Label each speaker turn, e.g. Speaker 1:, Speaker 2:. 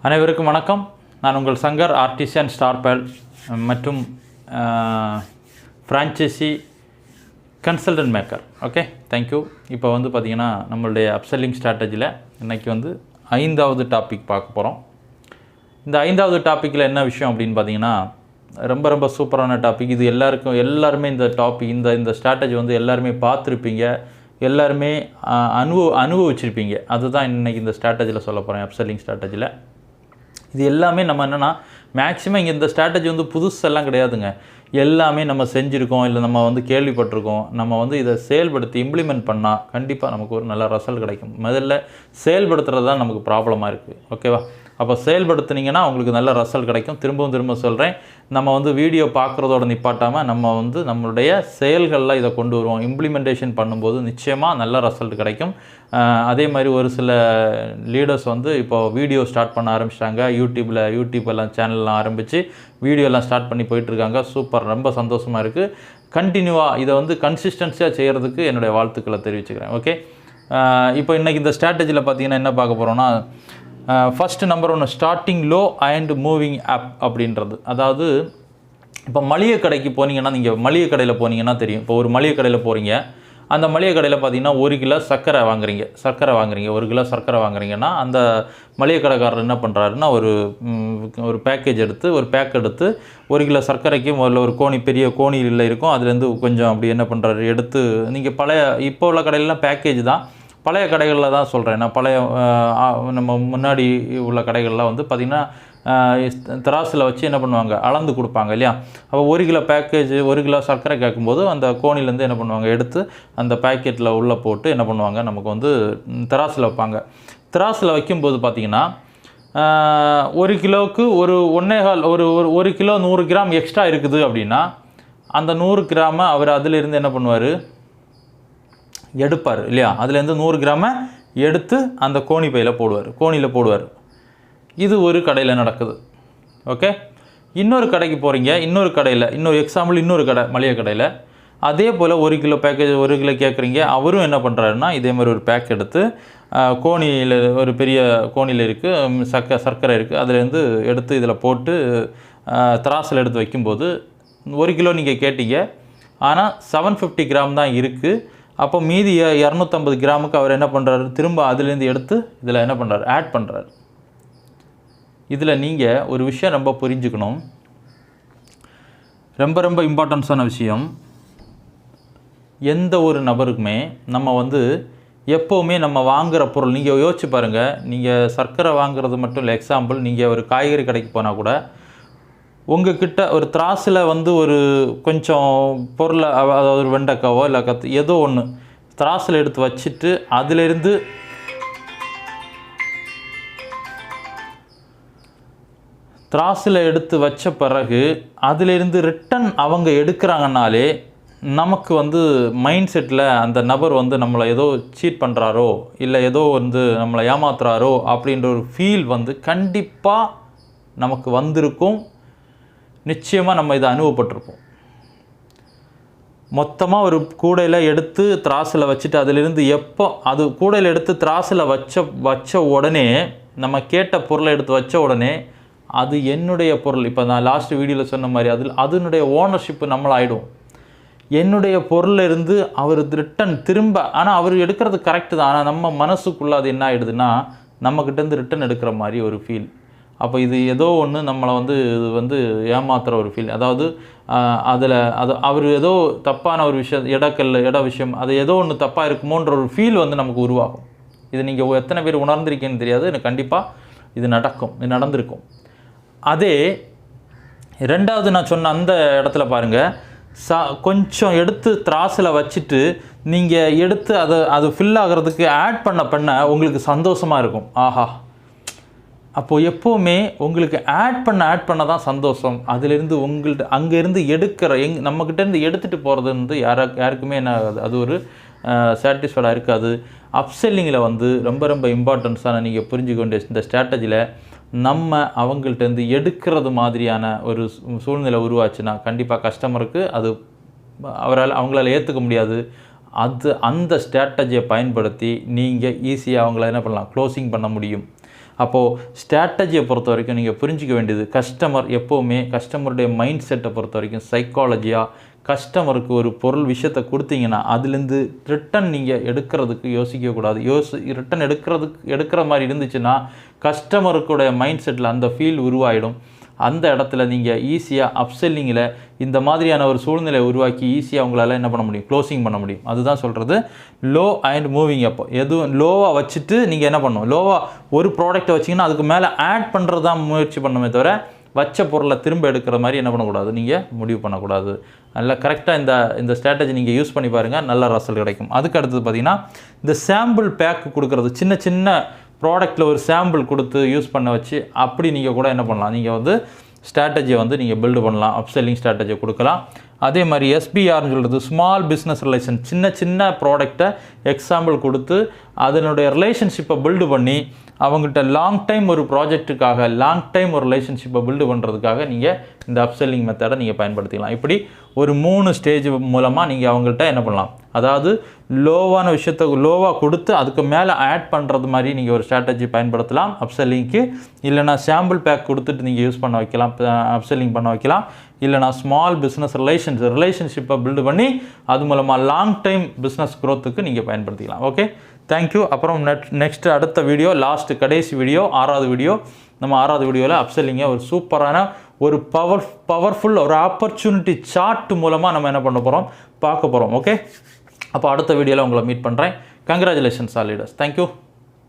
Speaker 1: அனைவருக்கும் வணக்கம். நான் உங்கள் சங்கர், ஆர்டிசியன் ஸ்டார்பேல் மற்றும் franchisee consultant maker. Okay, thank you. இப்போ வந்து பார்த்திங்கன்னா நம்மளுடைய அப்செல்லிங் ஸ்ட்ராட்டஜியில் இன்றைக்கி வந்து 5வது டாபிக் பார்க்க போகிறோம். இந்த 5வது டாப்பிக்கில் என்ன விஷயம் அப்படின்னு பார்த்தீங்கன்னா, ரொம்ப சூப்பரான டாபிக். இது எல்லாருமே இந்த டாபிக் இந்த ஸ்ட்ராட்டஜி வந்து எல்லாருமே பார்த்துருப்பீங்க, எல்லாருமே அனுபவிச்சிருப்பீங்க. அதுதான் இன்றைக்கி இந்த ஸ்ட்ராட்டஜியில் சொல்ல போகிறேன், அப்செல்லிங் ஸ்ட்ராட்டஜியில். இது எல்லாமே நம்ம என்னென்னா மேக்ஸிமம் இங்கே இந்த ஸ்ட்ராட்டஜி வந்து புதுசெல்லாம் கிடையாதுங்க. எல்லாமே நம்ம செஞ்சுருக்கோம், இல்லை நம்ம வந்து கேள்விப்பட்டிருக்கோம். நம்ம வந்து இதை செயல்படுத்தி இம்ப்ளிமெண்ட் பண்ணால் கண்டிப்பாக நமக்கு ஒரு நல்ல ரிசல்ட் கிடைக்கும். முதல்ல செயல்படுத்துறது தான் நமக்கு ப்ராப்ளமாக இருக்குது. ஓகேவா? அப்போ செயல்படுத்துனீங்கன்னா உங்களுக்கு நல்ல ரிசல்ட் கிடைக்கும். திரும்ப சொல்கிறேன், நம்ம வந்து வீடியோ பார்க்குறதோட நிப்பாட்டாமல் நம்ம வந்து நம்மளுடைய செயல்களில் இதை கொண்டு வருவோம். இம்ப்ளிமெண்டேஷன் பண்ணும்போது நிச்சயமாக நல்ல ரிசல்ட் கிடைக்கும். அதே மாதிரி ஒரு சில லீடர்ஸ் வந்து இப்போ வீடியோ ஸ்டார்ட் பண்ண ஆரம்பிச்சிட்டாங்க. யூடியூப் எல்லாம் சேனல்லாம் ஆரம்பித்து வீடியோலாம் ஸ்டார்ட் பண்ணி போயிட்டுருக்காங்க. சூப்பர், ரொம்ப சந்தோஷமாக இருக்குது. கண்டினியூவாக இதை வந்து கன்சிஸ்டன்சியாக செய்கிறதுக்கு என்னுடைய வாழ்த்துக்களை தெரிவிச்சுக்கிறேன். ஓகே, இப்போ இன்றைக்கி இந்த ஸ்ட்ராட்டஜியில் பார்த்தீங்கன்னா என்ன பார்க்க போகிறோன்னா, first number 1 starting low and moving அப் அப்படின்றது. அதாவது இப்போ மளிகை கடைக்கு போனீங்கன்னா, நீங்கள் மளிகை கடையில் போனீங்கன்னா தெரியும். இப்போ ஒரு மளிகை கடையில் போகிறீங்க, அந்த மளிகை கடையில் பார்த்தீங்கன்னா 1 கிலோ சர்க்கரை வாங்குறீங்க. 1 கிலோ சர்க்கரை வாங்குறீங்கன்னா அந்த மளிகை கடைக்காரர் என்ன பண்ணுறாருன்னா, ஒரு பேக்கேஜ் எடுத்து ஒரு பேக் எடுத்து 1 கிலோ சர்க்கரைக்கு முதல்ல ஒரு பெரிய கோணியில் இருக்கும், அதுலேருந்து கொஞ்சம் அப்படி என்ன பண்ணுறாரு எடுத்து, நீங்கள் இப்போ உள்ள கடையிலலாம் பேக்கேஜ் தான், பழைய கடைகளில் தான் சொல்கிறேன் நான். நம்ம முன்னாடி உள்ள கடைகளில் வந்து பார்த்திங்கன்னா திராசில் வச்சு என்ன பண்ணுவாங்க, அளந்து கொடுப்பாங்க இல்லையா? அப்போ 1 கிலோ பேக்கேஜ் 1 கிலோ சர்க்கரை கேட்கும்போது அந்த கோணிலேருந்து என்ன பண்ணுவாங்க, எடுத்து அந்த பேக்கெட்டில் உள்ளே போட்டு என்ன பண்ணுவாங்க, நமக்கு வந்து திராசில் வைப்பாங்க. திராசில் வைக்கும்போது பார்த்திங்கன்னா 1 கிலோவுக்கு ஒரு 1 கிலோ 100 கிராம் எக்ஸ்ட்ரா இருக்குது அப்படின்னா, அந்த 100 கிராமை அவர் அதிலிருந்து என்ன பண்ணுவார், எடுப்பார் இல்லையா? அதுலேருந்து 100 கிராமை எடுத்து அந்த கோணியில் போடுவார். இது ஒரு கடையில் நடக்குது. ஓகே, இன்னொரு கடைக்கு போகிறீங்க, இன்னொரு கடை மளிகை கடையில் அதே போல் 1 கிலோ பேக்கேஜ் 1 கிலோ கேட்குறீங்க. அவரும் என்ன பண்ணுறாருன்னா, இதே மாதிரி ஒரு பேக் எடுத்து கோணியில், ஒரு பெரிய கோணியில் இருக்குது, சர்க்கரை இருக்குது, அதுலேருந்து எடுத்து இதில் போட்டு திராசில் எடுத்து வைக்கும்போது 1 கிலோ நீங்கள் கேட்டீங்க, ஆனால் 750 கிராம் தான் இருக்குது. அப்போ மீதி 250 கிராமுக்கு அவர் என்ன பண்ணுறாரு, திரும்ப அதுலேருந்து எடுத்து இதில் என்ன பண்ணுறாரு, ஆட் பண்ணுறாரு. இதில் நீங்கள் ஒரு விஷயம் ரொம்ப புரிஞ்சுக்கணும், ரொம்ப இம்பார்ட்டன்ஸான விஷயம். எந்த ஒரு நபருக்குமே நம்ம வந்து எப்போவுமே நம்ம வாங்குகிற பொருள், நீங்கள் யோசிச்சு பாருங்கள், நீங்கள் சர்க்கரை வாங்குறது மட்டும் இல்லை, எக்ஸாம்பிள் நீங்கள் ஒரு காய்கறி கடைக்கு போனால் கூட உங்கள்கிட்ட ஒரு திராசில் வந்து ஒரு கொஞ்சம் பொருளை, அதாவது ஒரு வெண்டைக்காவோ இல்லை ஏதோ ஒன்று திராசில் எடுத்து வச்சுட்டு அதிலிருந்து திராசில் எடுத்து வச்ச பிறகு அதிலிருந்து ரிட்டன் அவங்க எடுக்கிறாங்கனாலே நமக்கு வந்து மைண்ட் செட்டில் அந்த நபர் வந்து நம்மளை ஏதோ சீட் பண்ணுறாரோ இல்லை ஏதோ வந்து நம்மளை ஏமாத்துறாரோ அப்படின்ற ஒரு ஃபீல் வந்து கண்டிப்பாக நமக்கு வந்திருக்கும். நிச்சயமாக நம்ம இதை அனுபவப்பட்டிருப்போம். மொத்தமாக ஒரு கூடையில் எடுத்து திராசில் வச்சுட்டு அதிலிருந்து அது கூடையில் எடுத்து திராசில் வச்ச உடனே, நம்ம கேட்ட பொருளை எடுத்து வச்ச உடனே அது என்னுடைய பொருள். இப்போ நான் லாஸ்ட் வீடியோவில் சொன்ன மாதிரி அதனுடைய ஓனர்ஷிப்பு நம்மளாயிடும். என்னுடைய பொருளில் இருந்து அவர் ரிட்டன் திரும்ப, ஆனால் அவர் எடுக்கிறது கரெக்டு தான், ஆனால் நம்ம மனசுக்குள்ளே அது என்ன ஆகிடுதுன்னா, நம்மக்கிட்டேருந்து ரிட்டன் எடுக்கிற மாதிரி ஒரு ஃபீல். அப்போ இது ஏதோ ஒன்று நம்மளை இது ஏமாத்துகிற ஒரு ஃபீல். அதாவது அவர் ஏதோ தப்பான ஒரு விஷயம், இட விஷயம், அது ஏதோ ஒன்று தப்பாக இருக்குமோன்ற ஒரு ஃபீல் வந்து நமக்கு உருவாகும். இது நீங்கள் எத்தனை பேர் உணர்ந்திருக்கேன்னு தெரியாது, எனக்கு கண்டிப்பாக இது நடந்திருக்கும். அதே 2வது நான் சொன்ன அந்த இடத்துல பாருங்கள், கொஞ்சம் எடுத்து திராசில் வச்சுட்டு நீங்கள் எடுத்து அது ஃபில் ஆகிறதுக்கு ஆட் பண்ண உங்களுக்கு சந்தோஷமாக இருக்கும். ஆஹா, அப்போது எப்போவுமே உங்களுக்கு ஆட் பண்ண தான் சந்தோஷம். அதிலிருந்து அங்கேருந்து எடுக்கிற நம்மக்கிட்டேருந்து எடுத்துகிட்டு போகிறது வந்து யாருக்குமே என்ன அது ஒரு சாட்டிஸ்ஃபைடாக இருக்காது. அப்செல்லிங்கில் வந்து ரொம்ப இம்பார்ட்டன்ஸான நீங்கள் புரிஞ்சுக்க வேண்டிய இந்த ஸ்ட்ராட்டஜியில் நம்ம அவங்கள்ட்டேருந்து எடுக்கிறது மாதிரியான ஒரு சூழ்நிலை உருவாச்சுன்னா கண்டிப்பாக கஸ்டமருக்கு அது அவங்களால ஏற்றுக்க முடியாது. அந்த ஸ்ட்ராட்டஜியை பயன்படுத்தி நீங்கள் ஈஸியாக அவங்கள என்ன பண்ணலாம், க்ளோசிங் பண்ண முடியும். அப்போது ஸ்ட்ராட்டஜியை பொறுத்த வரைக்கும் நீங்கள் புரிஞ்சிக்க வேண்டியது கஸ்டமர் எப்போவுமே கஸ்டமருடைய மைண்ட் செட்டை பொறுத்த வரைக்கும் சைக்காலஜியாக கஸ்டமருக்கு ஒரு பொருள் விஷயத்தை கொடுத்தீங்கன்னா அதுலேருந்து ரிட்டன் நீங்கள் எடுக்கிறதுக்கு யோசிக்கக்கூடாது. ரிட்டன் எடுக்கிற மாதிரி இருந்துச்சுன்னா கஸ்டமருக்குடைய மைண்ட் செட்டில் அந்த ஃபீல் உருவாயிடும். அந்த இடத்துல நீங்கள் ஈஸியாக அப்செல்லிங்கில் இந்த மாதிரியான ஒரு சூழ்நிலை உருவாக்கி ஈஸியாக உங்களால் என்ன பண்ண முடியும், க்ளோசிங் பண்ண முடியும். அதுதான் சொல்கிறது லோ அண்ட் மூவிங். அப்போ எதுவும் லோவாக வச்சுட்டு நீங்கள் என்ன பண்ணணும், லோவாக ஒரு ப்ராடக்ட்டை வச்சிங்கன்னா அதுக்கு மேலே ஆட் பண்ணுறது தான் முயற்சி பண்ணணுமே தவிர வச்ச பொருளை திரும்ப எடுக்கிற மாதிரி என்ன பண்ணக்கூடாது, நீங்கள் முடிவு பண்ணக்கூடாது. நல்லா கரெக்டாக இந்த ஸ்ட்ராட்டஜி நீங்கள் யூஸ் பண்ணி பாருங்கள், நல்ல ரிசல்ட் கிடைக்கும். அதுக்கு அடுத்தது பார்த்திங்கன்னா இந்த சாம்பிள் பேக் கொடுக்குறது, சின்ன சின்ன ப்ராடக்ட்டில் ஒரு சாம்பிள் கொடுத்து யூஸ் பண்ண வச்சு அப்படி நீங்கள் கூட என்ன பண்ணலாம், நீங்கள் வந்து ஸ்ட்ராட்டஜியை வந்து நீங்கள் பில்டு பண்ணலாம், அப்செல்லிங் ஸ்ட்ராட்டஜியை கொடுக்கலாம். அதே மாதிரி SBRன்னு சொல்கிறது ஸ்மால் பிஸ்னஸ் ரிலேஷன், சின்ன சின்ன ப்ராடக்டை எக்ஸாம்பிள் கொடுத்து அதனுடைய ரிலேஷன்ஷிப்பை பில்டு பண்ணி அவங்கள்ட்ட லாங் டைம் ஒரு ப்ராஜெக்ட்டுக்காக லாங் டைம் ஒரு ரிலேஷன்ஷிப்பை பில்டு பண்ணுறதுக்காக நீங்கள் இந்த அப்செல்லிங் மெத்தடை நீங்கள் பயன்படுத்திக்கலாம். இப்படி ஒரு 3 ஸ்டேஜ் மூலமாக நீங்கள் அவங்கள்ட்ட என்ன பண்ணலாம், அதாவது லோவான விஷயத்தை லோவாக கொடுத்து அதுக்கு மேலே ஆட் பண்ணுறது மாதிரி நீங்கள் ஒரு ஸ்ட்ராட்டஜி பயன்படுத்தலாம் அப்செல்லிங்க்கு. இல்லைனா சாம்பிள் பேக் கொடுத்துட்டு நீங்கள் யூஸ் பண்ண வைக்கலாம், அப்செல்லிங் பண்ண வைக்கலாம். இல்லைனா ஸ்மால் பிஸ்னஸ் ரிலேஷன்ஷிப்பை பில்டு பண்ணி அது மூலமாக லாங் டைம் பிஸ்னஸ் க்ரோத்துக்கு நீங்கள் பயன்படுத்திக்கலாம். Okay, thank you. அப்புறம் நெக்ஸ்ட்டு அடுத்த வீடியோ, கடைசி வீடியோ 6வது வீடியோ. நம்ம 6வது வீடியோவில் அப்செல்லிங்கை ஒரு சூப்பரான ஒரு பவர்ஃபுல் ஒரு ஆப்பர்ச்சுனிட்டி சார்ட் மூலமாக நம்ம என்ன பண்ண போகிறோம், பார்க்க போகிறோம். ஓகே, அப்போ அடுத்த வீடியோவில் உங்களை மீட் பண்ணுறேன். Congratulations all leaders. தேங்க்யூ.